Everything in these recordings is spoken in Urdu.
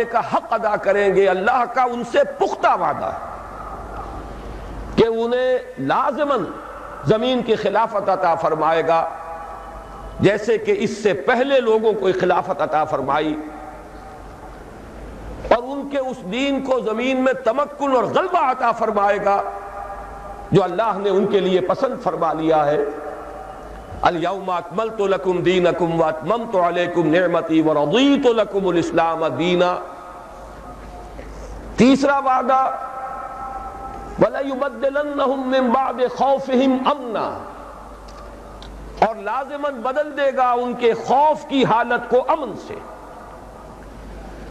کا حق ادا کریں گے، اللہ کا ان سے پختہ وعدہ ہے کہ انہیں لازماً زمین کی خلافت عطا فرمائے گا، جیسے کہ اس سے پہلے لوگوں کو خلافت عطا فرمائی، اور ان کے اس دین کو زمین میں تمکن اور غلبہ عطا فرمائے گا جو اللہ نے ان کے لیے پسند فرما لیا ہے۔ اليوم اکملت لکم دینکم واتممت علیکم نعمتی ورضیت لکم الاسلام دینا۔ تیسرا وعدہ وَلَيُبَدِّلَنَّهُم مِّن بَعْدِ خَوْفِهِمْ أَمْنًا، اور لازماً بدل دے گا ان کے خوف کی حالت کو امن سے۔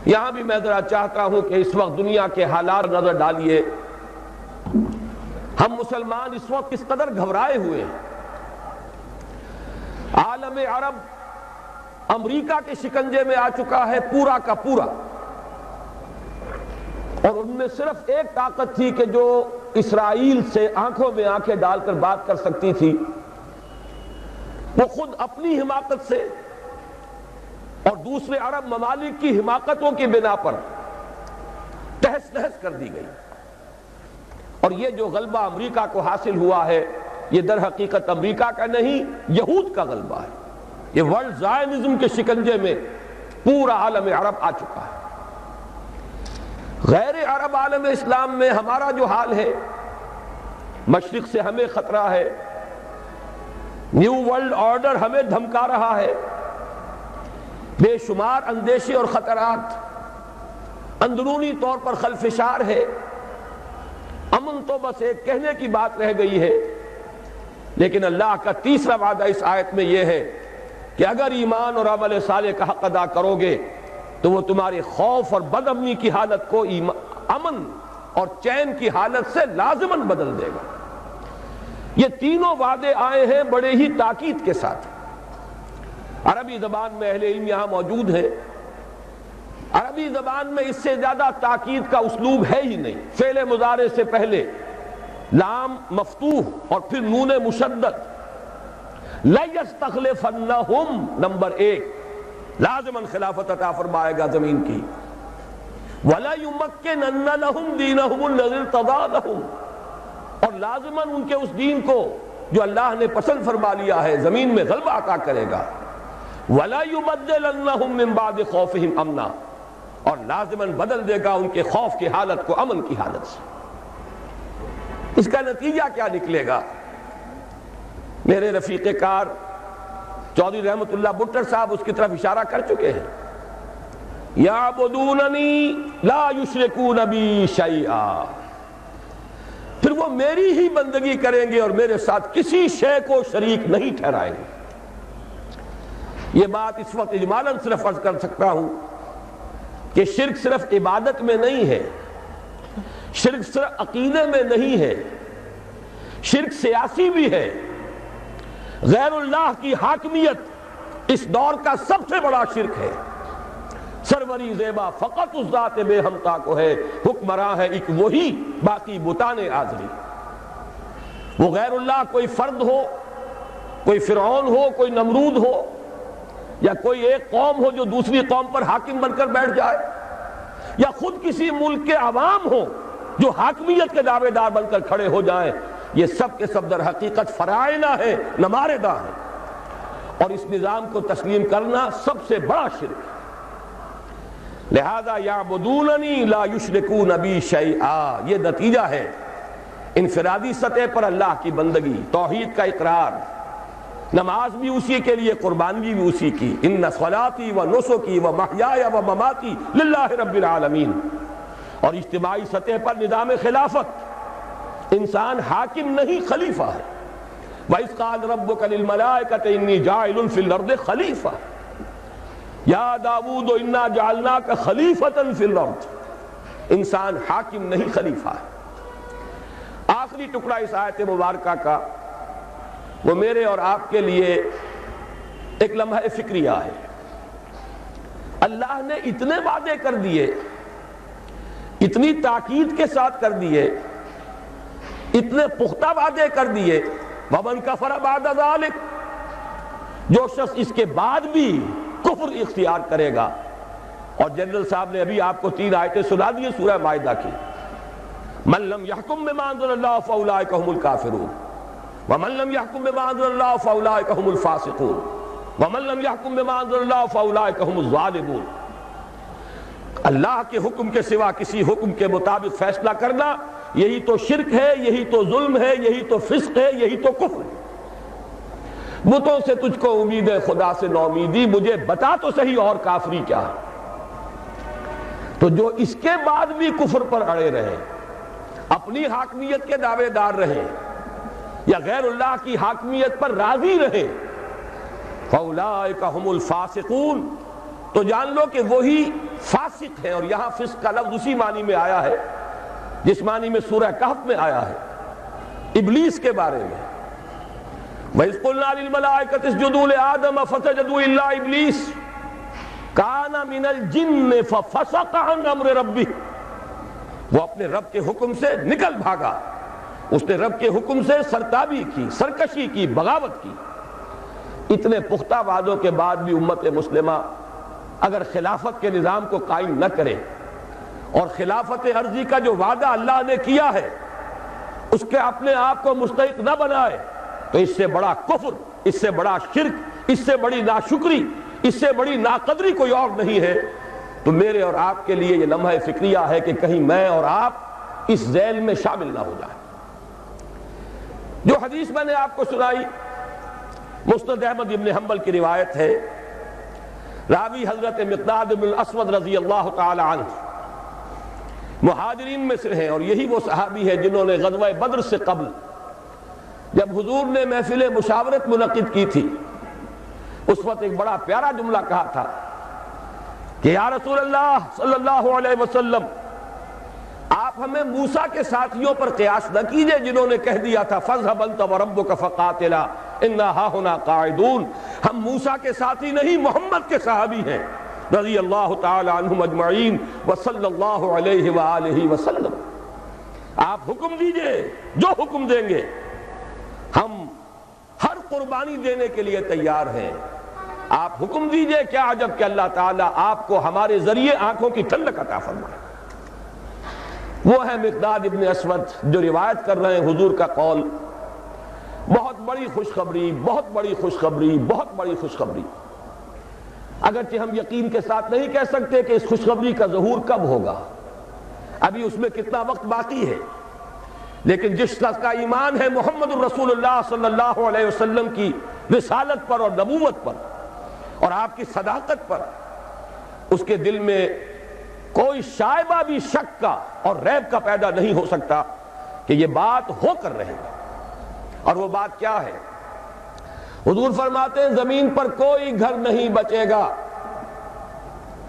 یہاں بھی میں ذرا چاہتا ہوں کہ اس وقت دنیا کے حالات نظر ڈالیے، ہم مسلمان اس وقت کس قدر گھبرائے ہوئے ہیں۔ عالم عرب امریکہ کے شکنجے میں آ چکا ہے پورا کا پورا، اور ان میں صرف ایک طاقت تھی کہ جو اسرائیل سے آنکھوں میں آنکھیں ڈال کر بات کر سکتی تھی، وہ خود اپنی حماقت سے اور دوسرے عرب ممالک کی حماقتوں کی بنا پر تہس نہس کر دی گئی۔ اور یہ جو غلبہ امریکہ کو حاصل ہوا ہے، یہ در حقیقت امریکہ کا نہیں، یہود کا غلبہ ہے۔ یہ ورلڈ زائنزم کے شکنجے میں پورا عالم عرب آ چکا ہے۔ غیر عرب عالم اسلام میں ہمارا جو حال ہے، مشرق سے ہمیں خطرہ ہے، نیو ورلڈ آرڈر ہمیں دھمکا رہا ہے، بے شمار اندیشے اور خطرات، اندرونی طور پر خلفشار ہے۔ امن تو بس ایک کہنے کی بات رہ گئی ہے، لیکن اللہ کا تیسرا وعدہ اس آیت میں یہ ہے کہ اگر ایمان اور عمل صالح کا حق ادا کرو گے تو وہ تمہارے خوف اور بد امنی کی حالت کو امن اور چین کی حالت سے لازماً بدل دے گا۔ یہ تینوں وعدے آئے ہیں بڑے ہی تاکید کے ساتھ۔ عربی زبان میں اہل علم یہاں موجود ہیں، عربی زبان میں اس سے زیادہ تاکید کا اسلوب ہے ہی نہیں۔ فعل مضارع سے پہلے لام مفتوح اور پھر نون مشدد، لَيَسْتَخْلِفَنَّهُمْ، نمبر ایک لازماً خلافت عطا فرمائے گا زمین کی۔ وَلَيُمَكِّنَنَّ لَهُمْ دِينَهُمُ الَّذِي ارْتَضَىٰ لَهُمْ، اور لازماً ان کے اس دین کو جو اللہ نے پسند فرما لیا ہے زمین میں غلبہ عطا کرے گا۔ وَلَيُبَدِّلَنَّهُم مِّن بَعْدِ خَوْفِهِمْ أَمْنًا، اور لازماً بدل دے گا ان کے خوف کی حالت کو امن کی حالت سے۔ اس کا نتیجہ کیا نکلے گا؟ میرے رفیق کار چودھری رحمت اللہ بٹر صاحب اس کی طرف اشارہ کر چکے ہیں۔ یعبدوننی لا یشرکون بی شیئا، پھر وہ میری ہی بندگی کریں گے اور میرے ساتھ کسی شے کو شریک نہیں ٹھہرائیں گے۔ یہ بات اس وقت اجمالاً صرف عرض کر سکتا ہوں کہ شرک صرف عبادت میں نہیں ہے، شرک صرف عقیدے میں نہیں ہے، شرک سیاسی بھی ہے۔ غیر اللہ کی حاکمیت اس دور کا سب سے بڑا شرک ہے۔ سروری زیبا فقط اس ذات بے ہمتا کو ہے، حکمراں ہے ایک وہی، باقی بتان آزری۔ وہ غیر اللہ کوئی فرد ہو، کوئی فرعون ہو، کوئی نمرود ہو، یا کوئی ایک قوم ہو جو دوسری قوم پر حاکم بن کر بیٹھ جائے، یا خود کسی ملک کے عوام ہو جو حاکمیت کے دعوے دار بن کر کھڑے ہو جائیں، یہ سب کے سب در حقیقت فرائض ہیں، نماردہ ہیں، اور اس نظام کو تسلیم کرنا سب سے بڑا شرک ہے۔ لہذا یعبدوننی لا یشرکون بی شیئا، یہ نتیجہ ہے انفرادی سطح پر اللہ کی بندگی، توحید کا اقرار، نماز بھی اسی کے لیے، قربانی بھی اسی کی، ان صلاتی و نسکی و محیای و مماتی للہ رب العالمین۔ اور اجتماعی سطح پر نظام خلافت، انسان حاکم نہیں خلیفہ ہے۔ وَإِذْ قَالَ رَبُّكَ لِلْمَلَائِكَةِ إِنِّي جَاعِلٌ فِي الْأَرْضِ خَلِيفَةً یا داؤد اِنَّا جَعَلْنَاكَ خَلِيفَةً فِي الْأَرْضِ، انسان حاکم نہیں خلیفہ ہے۔ آخری ٹکڑا اس آیت مبارکہ کا وہ میرے اور آپ کے لیے ایک لمحہ فکریہ ہے۔ اللہ نے اتنے وعدے کر دیے، اتنی تاکید کے ساتھ کر دیے، اتنے پختہ وعدے کر دیے، وَمَنْ كَفَرَ بَعْدَ ذَلِكَ، جو شخص اس کے بعد بھی کفر اختیار کرے گا اور جنرل صاحب نے ابھی آپ کو 3 آیتیں سنا دی سورہ مائدہ کی. من لم يحكم بما انزل الله فاولئك هم الكافرون ومن لم يحكم بما انزل الله فاولئك هم الفاسقون ومن لم يحكم بما انزل الله فاولئك هم الظالمون. اللہ کے حکم کے سوا کسی حکم کے مطابق فیصلہ کرنا یہی تو شرک ہے، یہی تو ظلم ہے، یہی تو فسق ہے، یہی تو کفر ہے. بتوں سے تجھ کو امید ہے، خدا سے نومیدی، مجھے بتا تو صحیح اور کافری کیا ہے. تو جو اس کے بعد بھی کفر پر اڑے رہے، اپنی حاکمیت کے دعوے دار رہے یا غیر اللہ کی حاکمیت پر راضی رہے، فَأُولَئِكَ هُمُ الْفَاسِقُونَ، تو جان لو کہ وہی فاسق ہیں. اور یہاں فسق کا لفظ اسی معنی میں آیا ہے جس معنی میں سورہ کہف میں آیا ہے ابلیس کے بارے میں. وَإِذْ قُلْنَا لِلْمَلَائِكَةِ اسْجُدُوا لِآدَمَ فَسَجَدُوا إِلَّا إِبْلِيسَ كَانَ مِنَ الْجِنِّ فَفَسَقَ عَنْ أَمْرِ رَبِّهِ، وہ اپنے رب کے حکم سے نکل بھاگا، اس نے رب کے حکم سے سرتابی کی، سرکشی کی، بغاوت کی. اتنے پختہ وعدوں کے بعد بھی امت مسلمہ اگر خلافت کے نظام کو قائم نہ کرے اور خلافت عرضی کا جو وعدہ اللہ نے کیا ہے اس کے اپنے آپ کو مستحق نہ بنائے، تو اس سے بڑا کفر، اس سے بڑا شرک، اس سے بڑی ناشکری، اس سے بڑی ناقدری کوئی اور نہیں ہے. تو میرے اور آپ کے لیے یہ لمحہ فکریہ ہے کہ کہیں میں اور آپ اس ذیل میں شامل نہ ہو جائیں. جو حدیث میں نے آپ کو سنائی مسند احمد ابن حنبل کی روایت ہے، راوی حضرت مقداد بن الاسود رضی اللہ تعالی عنہ مہاجرین میں سے ہیں، اور یہی وہ صحابی ہے جنہوں نے غزوہ بدر سے قبل جب حضور نے محفل مشاورت منعقد کی تھی اس وقت ایک بڑا پیارا جملہ کہا تھا کہ یا رسول اللہ صلی اللہ علیہ وسلم، آپ ہمیں موسیٰ کے ساتھیوں پر قیاس نہ کیجئے جنہوں نے کہہ دیا تھا فَاذْهَبْ أَنْتَ وَرَبُّكَ فَقَاتِلَا إِنَّا هَاهُنَا قَاعِدُونَ. ہم موسیٰ کے ساتھی نہیں، محمد کے صحابی ہیں رضی اللہ تعالی عنہم اجمعین وصلی اللہ علیہ وآلہ وسلم. آپ حکم دیجئے، جو حکم دیں گے ہم ہر قربانی دینے کے لیے تیار ہیں. آپ حکم دیجئے، کیا عجب کہ اللہ تعالیٰ آپ کو ہمارے ذریعے آنکھوں کی ٹھنڈک عطا فرمائے. وہ ہے مقداد ابن اسود جو روایت کر رہے ہیں حضور کا قول. بہت بڑی خوشخبری، بہت بڑی خوشخبری، بہت بڑی خوشخبری. اگرچہ ہم یقین کے ساتھ نہیں کہہ سکتے کہ اس خوشخبری کا ظہور کب ہوگا، ابھی اس میں کتنا وقت باقی ہے، لیکن جس شخص کا ایمان ہے محمد الرسول اللہ صلی اللہ علیہ وسلم کی رسالت پر اور نبوت پر اور آپ کی صداقت پر، اس کے دل میں کوئی شائبہ بھی شک کا اور ریب کا پیدا نہیں ہو سکتا کہ یہ بات ہو کر رہے گی. اور وہ بات کیا ہے؟ حضور فرماتے ہیں زمین پر کوئی گھر نہیں بچے گا،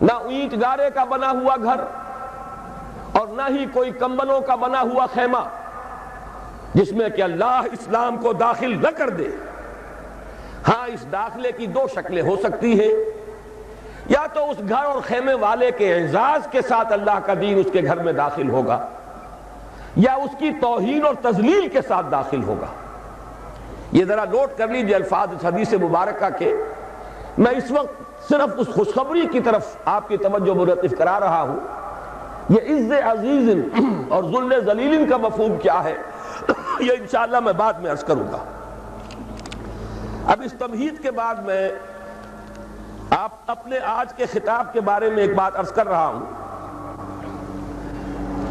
نہ اینٹ گارے کا بنا ہوا گھر اور نہ ہی کوئی کمبلوں کا بنا ہوا خیمہ جس میں کہ اللہ اسلام کو داخل نہ کر دے. ہاں، اس داخلے کی 2 شکلیں ہو سکتی ہیں، یا تو اس گھر اور خیمے والے کے اعزاز کے ساتھ اللہ کا دین اس کے گھر میں داخل ہوگا، یا اس کی توہین اور تذلیل کے ساتھ داخل ہوگا. یہ ذرا نوٹ کر لیجئے الفاظ اس حدیث مبارکہ کے. میں اس وقت صرف اس خوشخبری کی طرف آپ کی توجہ مرتب کرا رہا ہوں. یہ عز عزیز اور ذل ذلیل کا مفہوم کیا ہے یہ انشاءاللہ میں بعد میں عرض کروں گا. اب اس تمہید کے بعد میں آپ اپنے آج کے خطاب کے بارے میں ایک بات عرض کر رہا ہوں.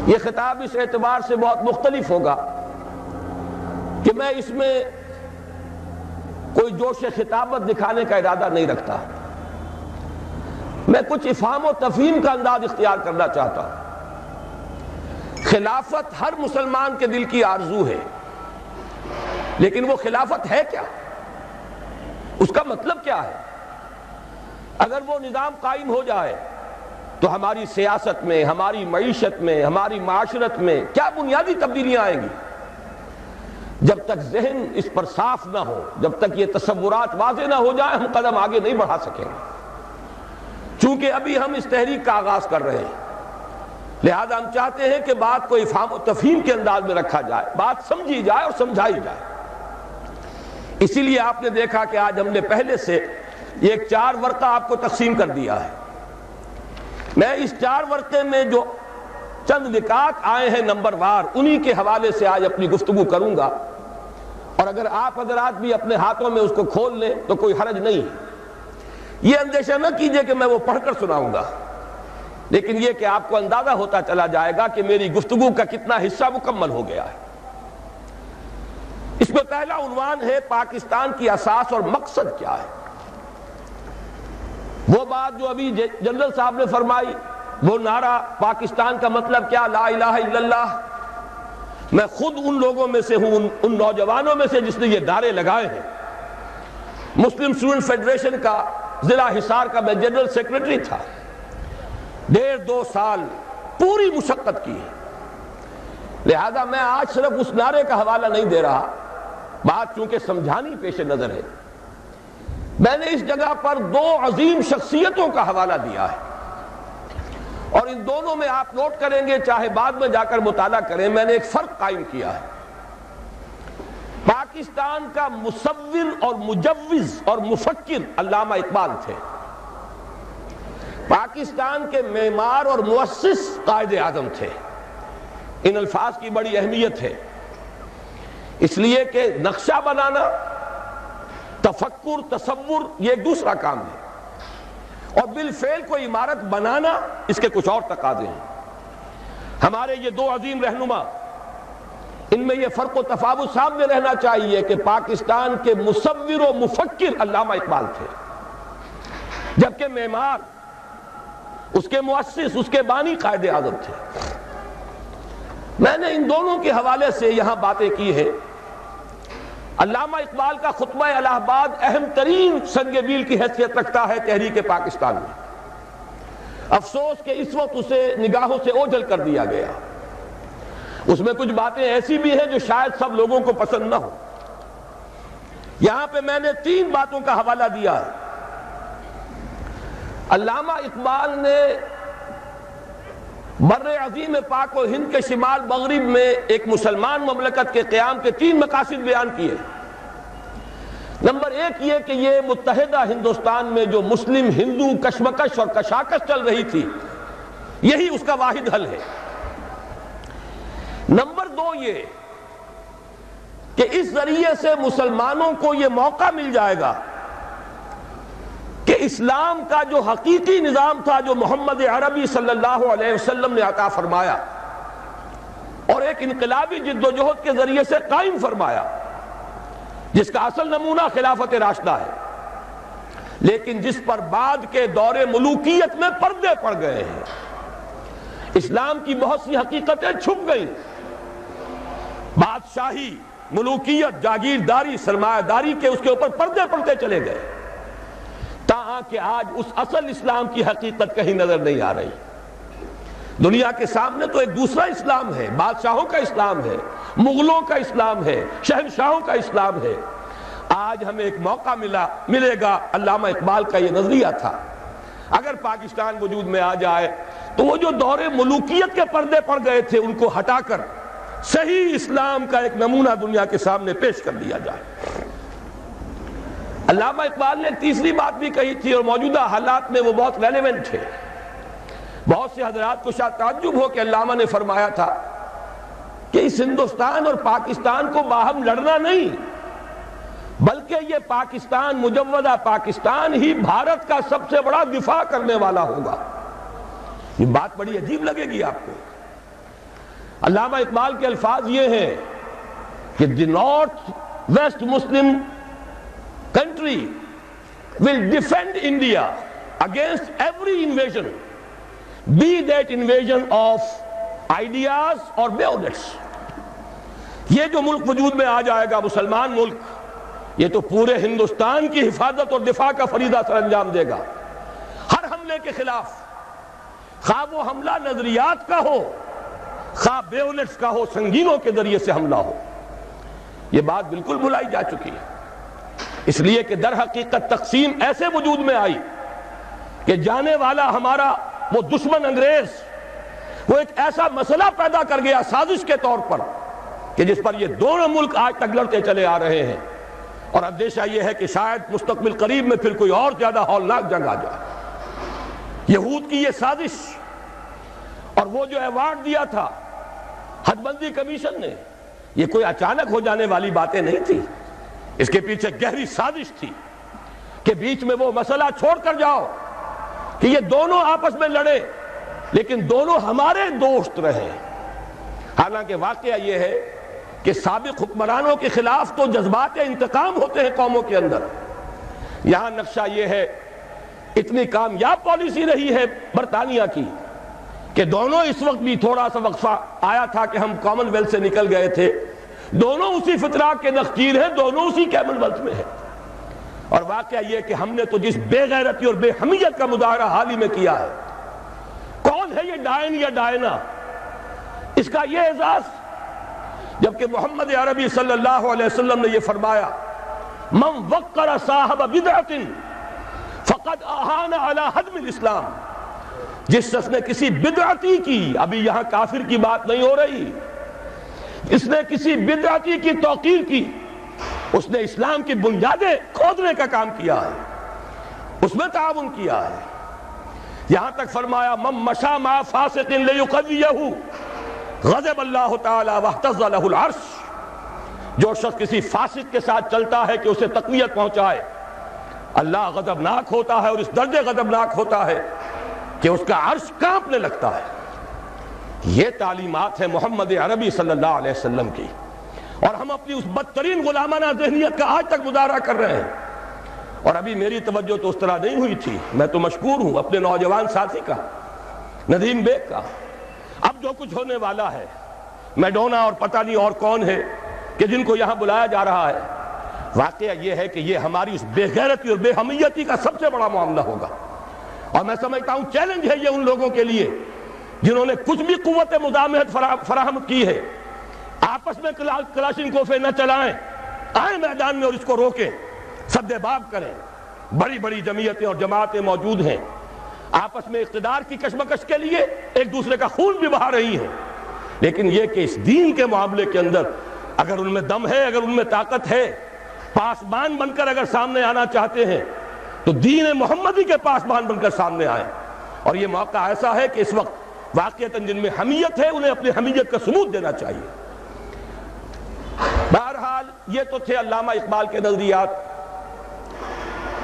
یہ خطاب اس اعتبار سے بہت مختلف ہوگا کہ میں اس میں کوئی جوش خطابت دکھانے کا ارادہ نہیں رکھتا. میں کچھ افہام و تفہیم کا انداز اختیار کرنا چاہتا ہوں. خلافت ہر مسلمان کے دل کی آرزو ہے، لیکن وہ خلافت ہے کیا؟ اس کا مطلب کیا ہے؟ اگر وہ نظام قائم ہو جائے تو ہماری سیاست میں، ہماری معیشت میں، ہماری معاشرت میں کیا بنیادی تبدیلیاں آئیں گی؟ جب تک ذہن اس پر صاف نہ ہو، جب تک یہ تصورات واضح نہ ہو جائے، ہم قدم آگے نہیں بڑھا سکیں گے. چونکہ ابھی ہم اس تحریک کا آغاز کر رہے ہیں، لہذا ہم چاہتے ہیں کہ بات کو افہام و تفہیم کے انداز میں رکھا جائے، بات سمجھی جائے اور سمجھائی جائے. اسی لیے آپ نے دیکھا کہ آج ہم نے پہلے سے ایک 4 ورقہ آپ کو تقسیم کر دیا ہے. میں اس 4 ورقے میں جو چند نکات آئے ہیں نمبر وار، انہی کے حوالے سے آج اپنی گفتگو کروں گا، اور اگر آپ حضرات بھی اپنے ہاتھوں میں اس کو کھول لیں تو کوئی حرج نہیں ہے۔ یہ اندیشہ نہ کیجئے کہ میں وہ پڑھ کر سناؤں گا، لیکن یہ کہ آپ کو اندازہ ہوتا چلا جائے گا کہ میری گفتگو کا کتنا حصہ مکمل ہو گیا ہے۔ اس میں پہلا عنوان ہے پاکستان کی اساس اور مقصد کیا ہے۔ وہ بات جو ابھی جنرل صاحب نے فرمائی، وہ نعرہ پاکستان کا مطلب کیا، لا الہ الا اللہ، میں خود ان لوگوں میں سے ہوں، ان نوجوانوں میں سے جس نے یہ نعرے لگائے ہیں۔ مسلم اسٹوڈنٹ فیڈریشن کا ضلع حصار کا میں جنرل سیکرٹری تھا، 1.5-2 سال پوری مشقت کی ہے، لہذا میں آج صرف اس نعرے کا حوالہ نہیں دے رہا، بات چونکہ سمجھانی پیش نظر ہے۔ میں نے اس جگہ پر 2 عظیم شخصیتوں کا حوالہ دیا ہے، اور ان دونوں میں آپ نوٹ کریں گے، چاہے بعد میں جا کر مطالعہ کریں، میں نے ایک فرق قائم کیا ہے۔ پاکستان کا مصور اور مجوز اور مفکر علامہ اقبال تھے، پاکستان کے معمار اور مؤسس قائد اعظم تھے۔ ان الفاظ کی بڑی اہمیت ہے، اس لیے کہ نقشہ بنانا، تفکر، تصور یہ ایک دوسرا کام ہے، اور بالفعل کوئی عمارت بنانا اس کے کچھ اور تقاضے ہیں۔ ہمارے یہ 2 عظیم رہنما، ان میں یہ فرق و تفاوت سامنے رہنا چاہیے کہ پاکستان کے مصور و مفکر علامہ اقبال تھے، جبکہ معمار، اس کے مؤسس، اس کے بانی قائد اعظم تھے۔ میں نے ان دونوں کے حوالے سے یہاں باتیں کی ہیں۔ علامہ اقبال کا خطبہ الہ آباد اہم ترین سنگ میل کی حیثیت رکھتا ہے تحریک پاکستان میں۔ افسوس کہ اس وقت اسے نگاہوں سے اوجھل کر دیا گیا، اس میں کچھ باتیں ایسی بھی ہیں جو شاید سب لوگوں کو پسند نہ ہو۔ یہاں پہ میں نے 3 باتوں کا حوالہ دیا ہے۔ علامہ اقبال نے بر عظیم پاک و ہند کے شمال مغرب میں ایک مسلمان مملکت کے قیام کے 3 مقاصد بیان کیے۔ نمبر 1 یہ کہ یہ متحدہ ہندوستان میں جو مسلم ہندو کشمکش اور کشاکش چل رہی تھی، یہی اس کا واحد حل ہے۔ نمبر 2 یہ کہ اس ذریعے سے مسلمانوں کو یہ موقع مل جائے گا کہ اسلام کا جو حقیقی نظام تھا، جو محمد عربی صلی اللہ علیہ وسلم نے عطا فرمایا اور ایک انقلابی جد و جہد کے ذریعے سے قائم فرمایا، جس کا اصل نمونہ خلافت راشدہ ہے، لیکن جس پر بعد کے دور ملوکیت میں پردے پڑ گئے ہیں، اسلام کی بہت سی حقیقتیں چھپ گئیں، بادشاہی، ملوکیت، جاگیرداری، سرمایہ داری کے اس کے اوپر پردے پڑتے چلے گئے، تاہاں کہ آج اس اصل اسلام کی حقیقت کہیں نظر نہیں آ رہی۔ دنیا کے سامنے تو ایک دوسرا اسلام ہے، بادشاہوں کا اسلام ہے، مغلوں کا اسلام ہے، شہنشاہوں کا اسلام ہے۔ آج ہمیں ایک موقع ملے گا، علامہ اقبال کا یہ نظریہ تھا، اگر پاکستان وجود میں آ جائے تو وہ جو دور ملوکیت کے پردے پڑ گئے تھے ان کو ہٹا کر صحیح اسلام کا ایک نمونہ دنیا کے سامنے پیش کر دیا جائے۔ علامہ اقبال نے 3ری بات بھی کہی تھی، اور موجودہ حالات میں وہ بہت ریلیونٹ ہے۔ بہت سے حضرات کو شاید تعجب ہو کہ علامہ نے فرمایا تھا کہ اس ہندوستان اور پاکستان کو باہم لڑنا نہیں، بلکہ یہ پاکستان، مجوزہ پاکستان ہی بھارت کا سب سے بڑا دفاع کرنے والا ہوگا۔ یہ بات بڑی عجیب لگے گی آپ کو۔ علامہ اقبال کے الفاظ یہ ہیں کہ the North West Muslim country will defend India against every invasion, be that invasion of ideas or bayonets۔ یہ جو ملک وجود میں آ جائے گا، مسلمان ملک، یہ تو پورے ہندوستان کی حفاظت اور دفاع کا فریضہ سر انجام دے گا۔ ہر حملے کے خلاف، خواہ وہ حملہ نظریات کا ہو، خواہ بیونٹس کا ہو، سنگینوں کے ذریعے سے حملہ ہو۔ یہ بات بالکل بھلائی جا چکی ہے، اس لیے کہ در حقیقت تقسیم ایسے وجود میں آئی کہ جانے والا ہمارا وہ دشمن انگریز، وہ ایک ایسا مسئلہ پیدا کر گیا سازش کے طور پر کہ جس پر یہ دونوں ملک آج تک لڑتے چلے آ رہے ہیں، اور اندیشہ یہ ہے کہ شاید مستقبل قریب میں پھر کوئی اور زیادہ ہولناک جنگ آ جائے۔ یہود کی یہ سازش اور وہ جو ایوارڈ دیا تھا حد بندی کمیشن نے، یہ کوئی اچانک ہو جانے والی باتیں نہیں تھی، اس کے پیچھے گہری سازش تھی کہ بیچ میں وہ مسئلہ چھوڑ کر جاؤ کہ یہ دونوں آپس میں لڑے لیکن دونوں ہمارے دوست رہے۔ حالانکہ واقعہ یہ ہے کہ سابق حکمرانوں کے خلاف تو جذبات انتقام ہوتے ہیں قوموں کے اندر، یہاں نقشہ یہ ہے، اتنی کامیاب پالیسی رہی ہے برطانیہ کی کہ دونوں اس وقت بھی تھوڑا سا وقفہ آیا تھا کہ ہم کامن ویلتھ سے نکل گئے تھے، دونوں اسی فتراک کے نخچیر ہیں، دونوں اسی کامن ویلتھ میں ہیں۔ اور واقعہ یہ کہ ہم نے تو جس بے غیرتی اور بے حمیت کا مظاہرہ حال ہی میں کیا ہے، کون ہے یہ ڈائن یا ڈائنا، اس کا یہ اعزاز، جبکہ محمد عربی صلی اللہ علیہ وسلم نے یہ فرمایا من وقر صاحب بدعت فقد اہان علی ہدم الاسلام، جس شخص نے کسی بدعتی کی، ابھی یہاں کافر کی بات نہیں ہو رہی، اس نے کسی بدعتی کی توقیر کی، اس نے اسلام کی بنیادیں کھودنے کا کام کیا ہے، اس میں تعاون کیا ہے۔ یہاں تک فرمایا من مشى مع فاسق لیقویہ غضب اللہ تعالی واہتز لہ العرش، جو شخص کسی فاسق کے ساتھ چلتا ہے کہ اسے تقویت پہنچائے، اللہ غضبناک ہوتا ہے، اور اس درجے غضبناک ہوتا ہے کہ اس کا عرش کانپنے لگتا ہے۔ یہ تعلیمات ہے محمد عربی صلی اللہ علیہ وسلم کی، اور ہم اپنی اس بدترین غلامانہ ذہنیت کا آج تک مظاہرہ کر رہے ہیں۔ اور ابھی میری توجہ تو اس طرح نہیں ہوئی تھی، میں تو مشکور ہوں اپنے نوجوان ساتھی کا، ندیم بیگ کا۔ اب جو کچھ ہونے والا ہے، میڈونا اور پتہ نہیں اور کون ہے کہ جن کو یہاں بلایا جا رہا ہے، واقعہ یہ ہے کہ یہ ہماری اس بے غیرتی اور بے حمیتی کا سب سے بڑا معاملہ ہوگا، اور میں سمجھتا ہوں چیلنج ہے یہ ان لوگوں کے لیے جنہوں نے کچھ بھی قوت مزاحمت فراہم کی ہے۔ آپس میں کلاشنکوفیں نہ چلائیں، آئیں میدان میں اور اس کو روکیں، سد باب کریں۔ بڑی بڑی جمعیتیں اور جماعتیں موجود ہیں، آپس میں اقتدار کی کشمکش کے لیے ایک دوسرے کا خون بھی بہا رہی ہیں، لیکن یہ کہ اس دین کے معاملے کے اندر اگر ان میں دم ہے، اگر ان میں طاقت ہے، پاسبان بن کر اگر سامنے آنا چاہتے ہیں تو دین محمدی کے پاسبان بن کر سامنے آئیں۔ اور یہ موقع ایسا ہے کہ اس وقت واقعتاً جن میں حمیت ہے انہیں اپنی حمیت کا ثبوت دینا چاہیے۔ بہرحال یہ تو تھے علامہ اقبال کے نظریات۔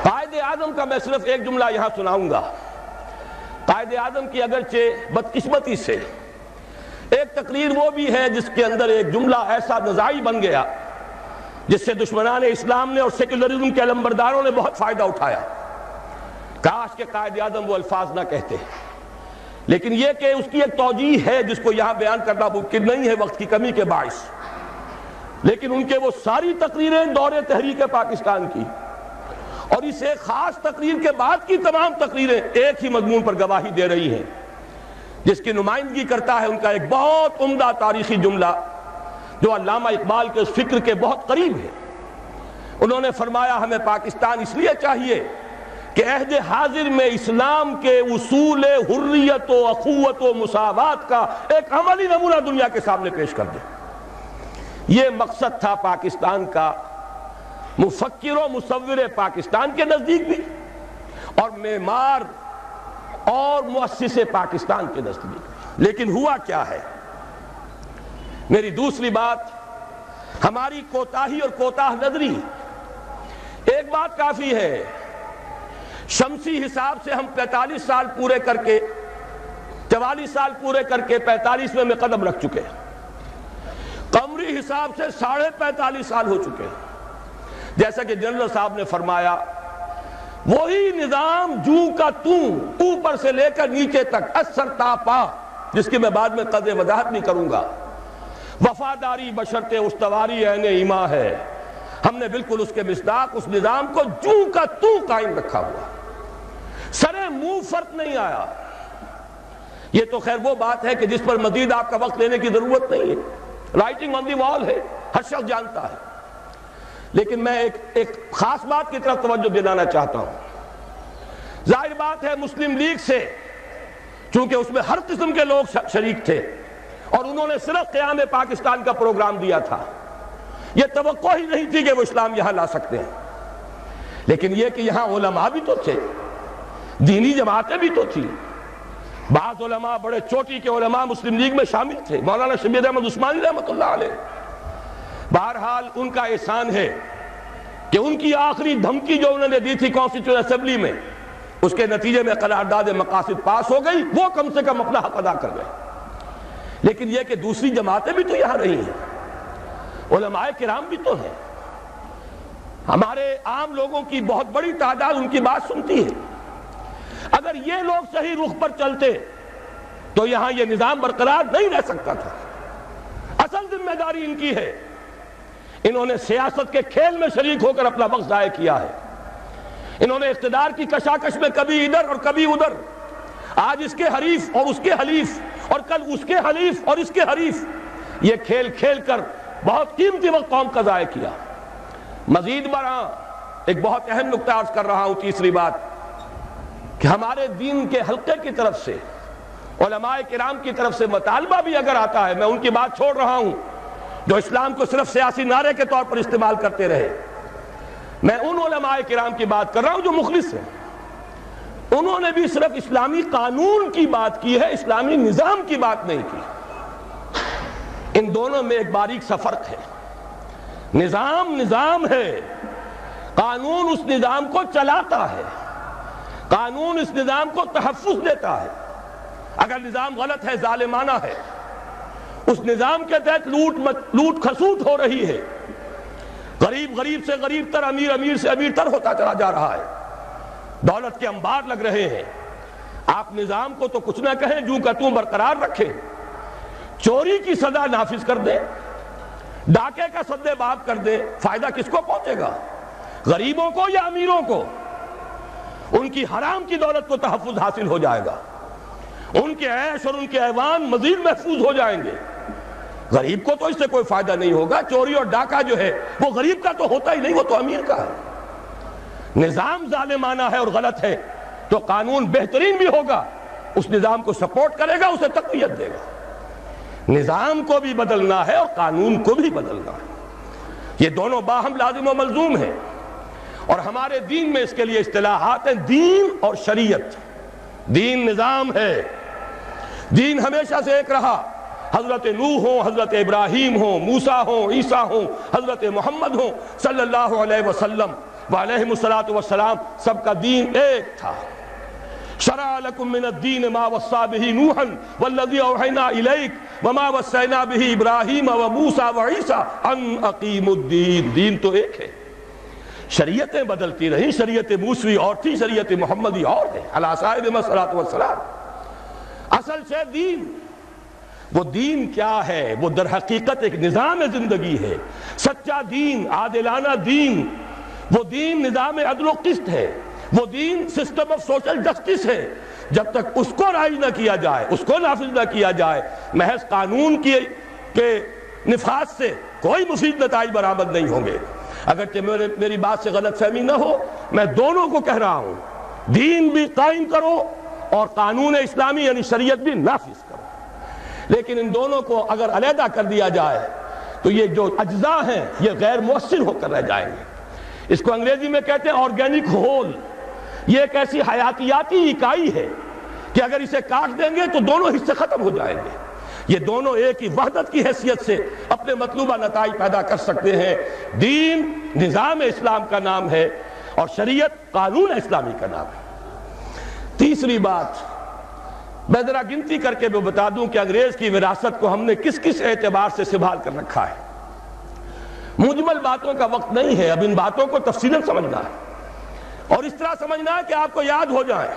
قائد اعظم کا میں صرف ایک جملہ یہاں سناؤں گا۔ قائد اعظم کی اگرچہ بدقسمتی سے ایک تقریر وہ بھی ہے جس کے اندر ایک جملہ ایسا نزاعی بن گیا جس سے دشمنان اسلام نے اور سیکولرزم کے علمبرداروں نے بہت فائدہ اٹھایا۔ کاش کہ قائد اعظم وہ الفاظ نہ کہتے، لیکن یہ کہ اس کی ایک توجیہ ہے جس کو یہاں بیان کرنا ممکن نہیں ہے وقت کی کمی کے باعث، لیکن ان کے وہ ساری تقریریں دور تحریک پاکستان کی اور اس ایک خاص تقریر کے بعد کی تمام تقریریں ایک ہی مضمون پر گواہی دے رہی ہیں، جس کی نمائندگی کرتا ہے ان کا ایک بہت عمدہ تاریخی جملہ جو علامہ اقبال کے اس فکر کے بہت قریب ہے۔ انہوں نے فرمایا ہمیں پاکستان اس لیے چاہیے کہ عہد حاضر میں اسلام کے اصول حریت و اخوت و مساوات کا ایک عملی نمونہ دنیا کے سامنے پیش کر دے۔ یہ مقصد تھا پاکستان کا، مفکر و مصور پاکستان کے نزدیک بھی، اور معمار اور مؤسس پاکستان کے نزدیک۔ لیکن ہوا کیا ہے؟ میری دوسری بات، ہماری کوتاہی اور کوتاہ نظری۔ ایک بات کافی ہے، شمسی حساب سے ہم 45 سال پورے کر کے 44 سال پورے کر کے 45ویں میں قدم رکھ چکے ہیں، قمری حساب سے 45.5 سال ہو چکے ہیں۔ جیسا کہ جنرل صاحب نے فرمایا، وہی نظام جو کا توں اوپر سے لے کر نیچے تک اثر تا پا، جس کی میں بعد میں قدر وضاحت نہیں کروں گا، وفاداری بشرط استواری عین ایما ہے۔ ہم نے بالکل اس کے مصداق اس نظام کو جو کا توں قائم رکھا ہوا، سرے منہ فرق نہیں آیا۔ یہ تو خیر وہ بات ہے کہ جس پر مزید آپ کا وقت لینے کی ضرورت نہیں ہے، رائٹنگ آن دی وال ہے، ہر شخص جانتا ہے۔ لیکن میں ایک خاص بات کی طرف توجہ دلانا چاہتا ہوں۔ ظاہر بات ہے مسلم لیگ سے، چونکہ اس میں ہر قسم کے لوگ شریک تھے اور انہوں نے صرف قیام پاکستان کا پروگرام دیا تھا، یہ توقع ہی نہیں تھی کہ وہ اسلام یہاں لا سکتے ہیں۔ لیکن یہ کہ یہاں علماء بھی تو تھے، دینی جماعتیں بھی تو تھیں. بعض علماء بڑے چوٹی کے علماء مسلم لیگ میں شامل تھے, مولانا شبیر احمد عثمانی رحمۃ اللہ علیہ. بہرحال ان کا احسان ہے کہ ان کی آخری دھمکی جو انہوں نے دی تھی کانسٹیٹیوشن اسمبلی میں, اس کے نتیجے میں قرارداد مقاصد پاس ہو گئی, وہ کم سے کم اپنا حق ادا کر گئے. لیکن یہ کہ دوسری جماعتیں بھی تو یہاں رہی ہیں, علماء کرام بھی تو ہیں, ہمارے عام لوگوں کی بہت بڑی تعداد ان کی بات سنتی ہے. اگر یہ لوگ صحیح رخ پر چلتے تو یہاں یہ نظام برقرار نہیں رہ سکتا تھا. اصل ذمہ داری ان کی ہے, انہوں نے سیاست کے کھیل میں شریک ہو کر اپنا وقت ضائع کیا ہے. انہوں نے اقتدار کی کشاکش میں کبھی ادھر اور کبھی ادھر, آج اس کے حریف اور اس کے حلیف, اور کل اس کے حلیف اور اس کے حریف, یہ کھیل کھیل کر بہت قیمتی وقت قوم کا ضائع کیا. مزید برآں ایک بہت اہم نکتہ عرض کر رہا ہوں, تیسری بات, کہ ہمارے دین کے حلقے کی طرف سے, علماء کرام کی طرف سے مطالبہ بھی اگر آتا ہے, میں ان کی بات چھوڑ رہا ہوں جو اسلام کو صرف سیاسی نعرے کے طور پر استعمال کرتے رہے, میں ان علماء کرام کی بات کر رہا ہوں جو مخلص ہیں. انہوں نے بھی صرف اسلامی قانون کی بات کی ہے, اسلامی نظام کی بات نہیں کی. ان دونوں میں ایک باریک سا فرق ہے. نظام نظام ہے, قانون اس نظام کو چلاتا ہے, قانون اس نظام کو تحفظ دیتا ہے. اگر نظام غلط ہے, ظالمانہ ہے, اس نظام کے تحت لوٹ کھسوٹ ہو رہی ہے, غریب غریب سے غریب تر, امیر امیر سے امیر تر ہوتا چلا جا رہا ہے, دولت کے انبار لگ رہے ہیں, آپ نظام کو تو کچھ نہ کہیں, جوں کا توں برقرار رکھیں, چوری کی سزا نافذ کر دیں, ڈاکے کا سدے باب کر دیں, فائدہ کس کو پہنچے گا؟ غریبوں کو یا امیروں کو؟ ان کی حرام کی دولت کو تحفظ حاصل ہو جائے گا, ان کے عیش اور ان کے ایوان مزید محفوظ ہو جائیں گے. غریب کو تو اس سے کوئی فائدہ نہیں ہوگا. چوری اور ڈاکہ جو ہے وہ غریب کا تو ہوتا ہی نہیں, وہ تو امیر کا ہے. نظام ظالمانہ ہے اور غلط ہے تو قانون بہترین بھی ہوگا, اس نظام کو سپورٹ کرے گا, اسے تقویت دے گا. نظام کو بھی بدلنا ہے اور قانون کو بھی بدلنا ہے, یہ دونوں باہم لازم و ملزوم ہیں. اور ہمارے دین میں اس کے لیے اصطلاحات ہیں, دین اور شریعت. دین نظام ہے, دین ہمیشہ سے ایک رہا. حضرت نوح ہوں, حضرت ابراہیم ہوں, موسیٰ ہوں, عیسیٰ ہوں, حضرت محمد ہوں صلی اللہ علیہ وسلم وعلیہم الصلاۃ والسلام, سب کا دین ایک تھا. شرع لکم من الدین ما وصی بہ نوحا والذی اوحینا الیک وما وصینا بہ ابراہیم وموسیٰ وعیسیٰ ان اقیموا الدین. دین تو ایک ہے. شریعتیں بدلتی رہیں, شریعت موسوی اور تھی, شریعت محمدی اور ہے علی صاحب الصلاۃ والسلام. اصل سے دین, وہ دین کیا ہے؟ وہ در حقیقت ایک نظام زندگی ہے, سچا دین, عادلانہ دین. وہ دین نظام عدل و قسط ہے, وہ دین سسٹم آف سوشل جسٹس ہے. جب تک اس کو رائج نہ کیا جائے, اس کو نافذ نہ کیا جائے, محض قانون کے نفاذ سے کوئی مفید نتائج برآمد نہیں ہوں گے. اگرچہ میری بات سے غلط فہمی نہ ہو, میں دونوں کو کہہ رہا ہوں, دین بھی قائم کرو اور قانون اسلامی یعنی شریعت بھی نافذ کرو. لیکن ان دونوں کو اگر علیحدہ کر دیا جائے تو یہ جو اجزاء ہیں یہ غیر مؤثر ہو کر رہ جائیں گے. اس کو انگریزی میں کہتے ہیں آرگینک ہول. یہ ایک ایسی حیاتیاتی اکائی ہے کہ اگر اسے کاٹ دیں گے تو دونوں حصے ختم ہو جائیں گے. یہ دونوں ایک ہی وحدت کی حیثیت سے اپنے مطلوبہ نتائج پیدا کر سکتے ہیں. دین نظام اسلام کا نام ہے اور شریعت قانون اسلامی کا نام ہے. تیسری بات میں ذرا گنتی کر کے بھی بتا دوں کہ انگریز کی وراثت کو ہم نے کس کس اعتبار سے سنبھال کر رکھا ہے. مجمل باتوں کا وقت نہیں ہے, اب ان باتوں کو تفصیلاً سمجھنا ہے اور اس طرح سمجھنا ہے کہ آپ کو یاد ہو جائیں.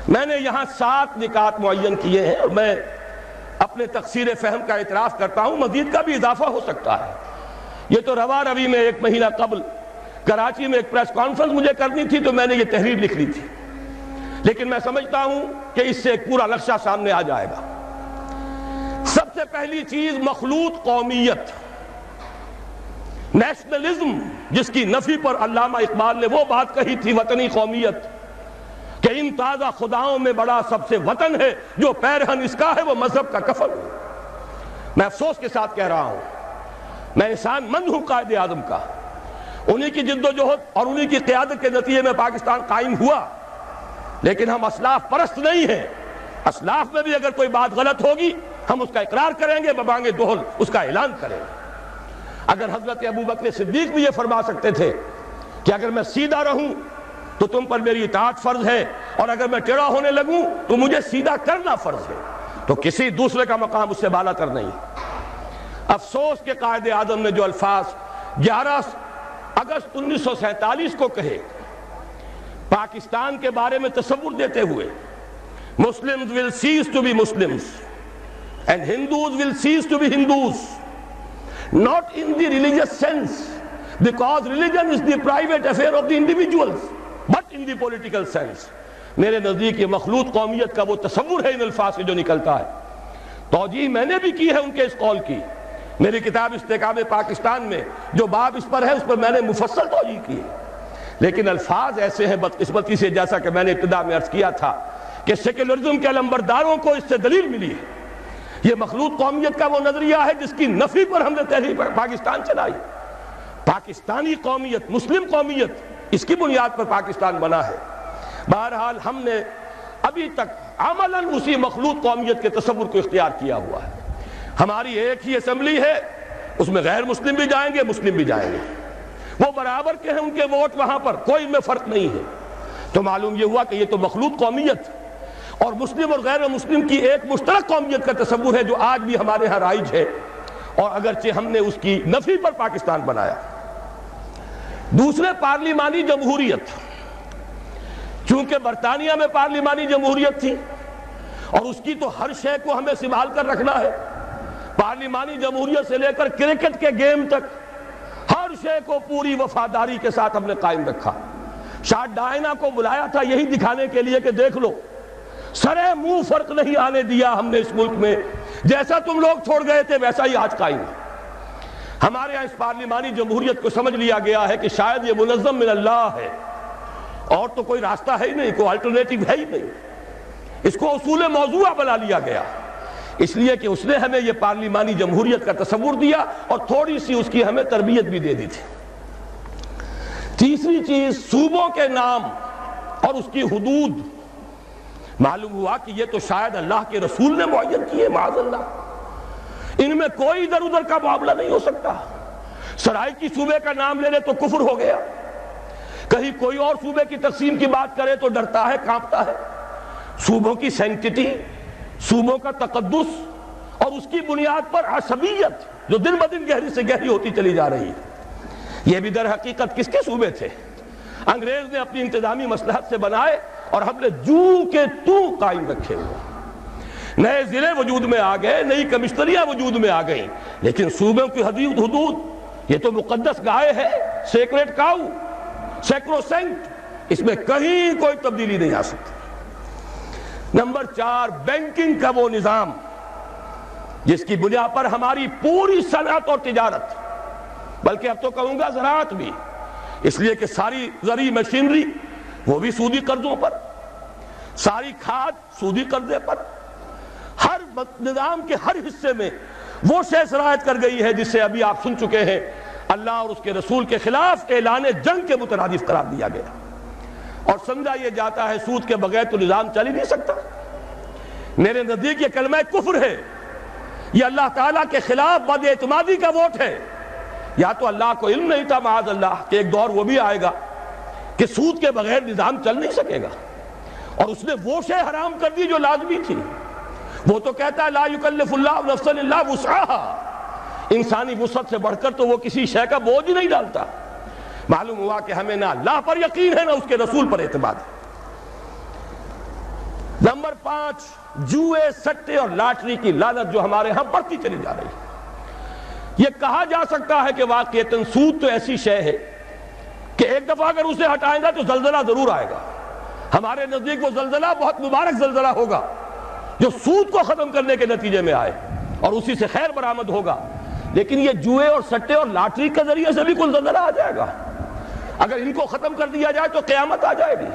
میں نے یہاں 7 نکات معین کیے ہیں اور میں اپنے تقصیر فہم کا اعتراف کرتا ہوں, مزید کا بھی اضافہ ہو سکتا ہے. یہ تو رواں روی میں 1 مہینہ قبل کراچی میں ایک پریس کانفرنس مجھے کرنی تھی تو میں نے یہ تحریر لکھ لی تھی, لیکن میں سمجھتا ہوں کہ اس سے ایک پورا نقشہ سامنے آ جائے گا. سب سے پہلی چیز مخلوط قومیت, نیشنلزم, جس کی نفی پر علامہ اقبال نے وہ بات کہی تھی وطنی قومیت کہ ان تازہ خداؤں میں بڑا سب سے وطن ہے, جو پیرہن اس کا ہے وہ مذہب کا کفن ہے. میں افسوس کے ساتھ کہہ رہا ہوں, میں احسان مند ہوں قائد اعظم کا, انہی کی جد و جہد اور انہی کی قیادت کے نتیجے میں پاکستان قائم ہوا. لیکن ہم اسلاف پرست نہیں ہیں. اسلاف میں بھی اگر کوئی بات غلط ہوگی ہم اس کا اقرار کریں گے، ببانگ دہل اس کا اعلان کریں گے. اگر حضرت ابوبکر صدیق بھی یہ فرما سکتے تھے کہ اگر میں سیدھا رہوں تو تم پر میری اطاعت فرض ہے، اور اگر میں ٹیڑھا ہونے لگوں تو مجھے سیدھا کرنا فرض ہے، تو کسی دوسرے کا مقام اس سے بالا تر نہیں. افسوس کہ قائد اعظم نے جو الفاظ 11 اگست 1947 کو کہے پاکستان کے بارے میں تصور دیتے ہوئے، Muslims will cease to be Muslims and Hindus will cease to be Hindus, not in the religious sense, because religion is the private affair of the individuals, but in the political sense. میرے نزدیک یہ مخلوط قومیت کا وہ تصور ہے ان الفاظ سے جو نکلتا ہے. توجیہ میں نے بھی کی ہے ان کے اس قول کی، میری کتاب استحکام پاکستان میں جو باب اس پر ہے اس پر میں نے مفصل توجیہ کی ہے. لیکن الفاظ ایسے ہیں بدقسمتی سے، جیسا کہ میں نے ابتدا میں عرض کیا تھا کہ سیکولرزم کے علمبرداروں کو اس سے دلیل ملی ہے. یہ مخلوط قومیت کا وہ نظریہ ہے جس کی نفی پر ہم نے تحریک پاکستان چلائی. پاکستانی قومیت، مسلم قومیت، اس کی بنیاد پر پاکستان بنا ہے. بہرحال ہم نے ابھی تک عملاً اسی مخلوط قومیت کے تصور کو اختیار کیا ہوا ہے. ہماری ایک ہی اسمبلی ہے، اس میں غیر مسلم بھی جائیں گے، مسلم بھی جائیں گے، وہ برابر کے ہیں، ان کے ووٹ وہاں پر کوئی میں فرق نہیں ہے. تو معلوم یہ ہوا کہ یہ تو مخلوط قومیت اور مسلم اور غیر مسلم کی ایک مشترک قومیت کا تصور ہے جو آج بھی ہمارے ہاں رائج ہے، اور اگرچہ ہم نے اس کی نفی پر پاکستان بنایا. دوسرے، پارلیمانی جمہوریت. چونکہ برطانیہ میں پارلیمانی جمہوریت تھی اور اس کی تو ہر شے کو ہمیں سنبھال کر رکھنا ہے. پارلیمانی جمہوریت سے لے کر کرکٹ کے گیم تک ہر شے کو پوری وفاداری کے ساتھ ہم نے قائم رکھا. شاہ ڈائنا کو بلایا تھا یہی دکھانے کے لیے کہ دیکھ لو، سرے منہ فرق نہیں آنے دیا ہم نے اس ملک میں، جیسا تم لوگ چھوڑ گئے تھے ویسا ہی آج قائم ہے. ہمارے ہاں اس پارلیمانی جمہوریت کو سمجھ لیا گیا ہے کہ شاید یہ منظم من اللہ ہے، اور تو کوئی راستہ ہے ہی نہیں، کوئی الٹرنیٹو ہے ہی نہیں. اس کو اصول موضوع بنا لیا گیا، اس لیے کہ اس نے ہمیں یہ پارلیمانی جمہوریت کا تصور دیا اور تھوڑی سی اس کی ہمیں تربیت بھی دے دی تھی. تیسری چیز، صوبوں کے نام اور اس کی حدود. معلوم ہوا کہ یہ تو شاید اللہ کے رسول نے معین کیے، معاذ اللہ، ان میں کوئی ادھر ادھر کا معاملہ نہیں ہو سکتا. سرائیکی صوبے کا نام لے لے تو کفر ہو گیا، کہیں کوئی اور صوبے کی تقسیم کی بات کرے تو ڈرتا ہے، کانپتا ہے. صوبوں کی سینکٹیٹی، صوبوں کا تقدس اور اس کی بنیاد پر عصبیت جو دن بدن گہری سے گہری ہوتی چلی جا رہی ہے. یہ بھی در حقیقت کس کے صوبے تھے؟ انگریز نے اپنی انتظامی مصلحت سے بنائے اور ہم نے جو کے تو قائم رکھے ہوئے. نئے ضلع وجود میں آ گئے، نئی کمشنریاں وجود میں آ گئیں، لیکن صوبوں کی حدود یہ تو مقدس گائے ہے، سیکریٹ کاؤ، سیکروسینکٹ، اس میں کہیں کوئی تبدیلی نہیں آ سکتی. نمبر 4، بینکنگ کا وہ نظام جس کی بنیاد پر ہماری پوری صنعت اور تجارت، بلکہ اب تو کہوں گا زراعت بھی، اس لیے کہ ساری زرعی مشینری وہ بھی سودی قرضوں پر، ساری کھاد سودی قرضے پر، ہر نظام کے ہر حصے میں وہ شے شرائط کر گئی ہے جسے ابھی آپ سن چکے ہیں اللہ اور اس کے رسول کے خلاف اعلان جنگ کے مترادف قرار دیا گیا، اور سمجھا یہ جاتا ہے سود کے بغیر تو نظام چل ہی نہیں سکتا. میرے نزدیک یہ کلمہ کفر ہے، یہ اللہ تعالیٰ کے خلاف بد اعتمادی کا ووٹ ہے. یا تو اللہ کو علم نہیں تھا معاذ اللہ کہ ایک دور وہ بھی آئے گا کہ سود کے بغیر نظام چل نہیں سکے گا، اور اس نے وہ شے حرام کر دی جو لازمی تھی. وہ تو کہتا ہے لا یکلف اللہ نفسا الا وسعها، انسانی وسعت سے بڑھ کر تو وہ کسی شے کا بوجھ ہی نہیں ڈالتا. معلوم ہوا کہ ہمیں نہ اللہ پر یقین ہے نہ اس کے رسول پر اعتماد ہے. نمبر 5، جوئے، سٹے اور لاٹری کی لعنت جو ہمارے ہاں بڑھتی چلی جا رہی ہے. یہ کہا جا سکتا ہے کہ واقعتاً سود تو ایسی شے ہے کہ ایک دفعہ اگر اسے ہٹائیں گا تو زلزلہ ضرور آئے گا. ہمارے نزدیک وہ زلزلہ بہت مبارک زلزلہ ہوگا جو سود کو ختم کرنے کے نتیجے میں آئے اور اسی سے خیر برآمد ہوگا. لیکن یہ جوئے اور سٹے اور لاٹری کے ذریعے سے بھی کوئی زلزلہ آ جائے گا. اگر ان کو ختم کر دیا جائے تو قیامت آ جائے گی،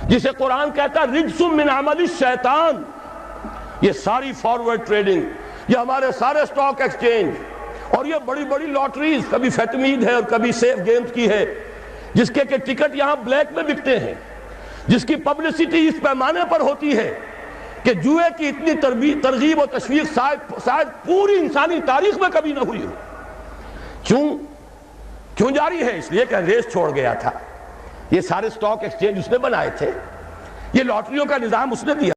جسے قرآن کہتا ہے رجس من عمل الشیطان. یہ ساری فارورڈ ٹریڈنگ، یہ ہمارے سارے سٹاک ایکسچینج اور یہ بڑی بڑی لاٹریز، کبھی فیتمید ہے اور کبھی سیف گیمز کی ہے، جس کے کہ ٹکٹ یہاں بلیک میں بکتے ہیں. جس کی پبلسٹی اس پیمانے پر ہوتی ہے کہ جوئے کی اتنی ترغیب و تشویق شاید پوری انسانی تاریخ میں کبھی نہ ہوئی ہو۔ کیوں جاری ہے؟ اس لیے کہ انگریز چھوڑ گیا تھا۔ یہ سارے سٹاک ایکسچینج اس نے بنائے تھے، یہ لاٹریوں کا نظام اس نے دیا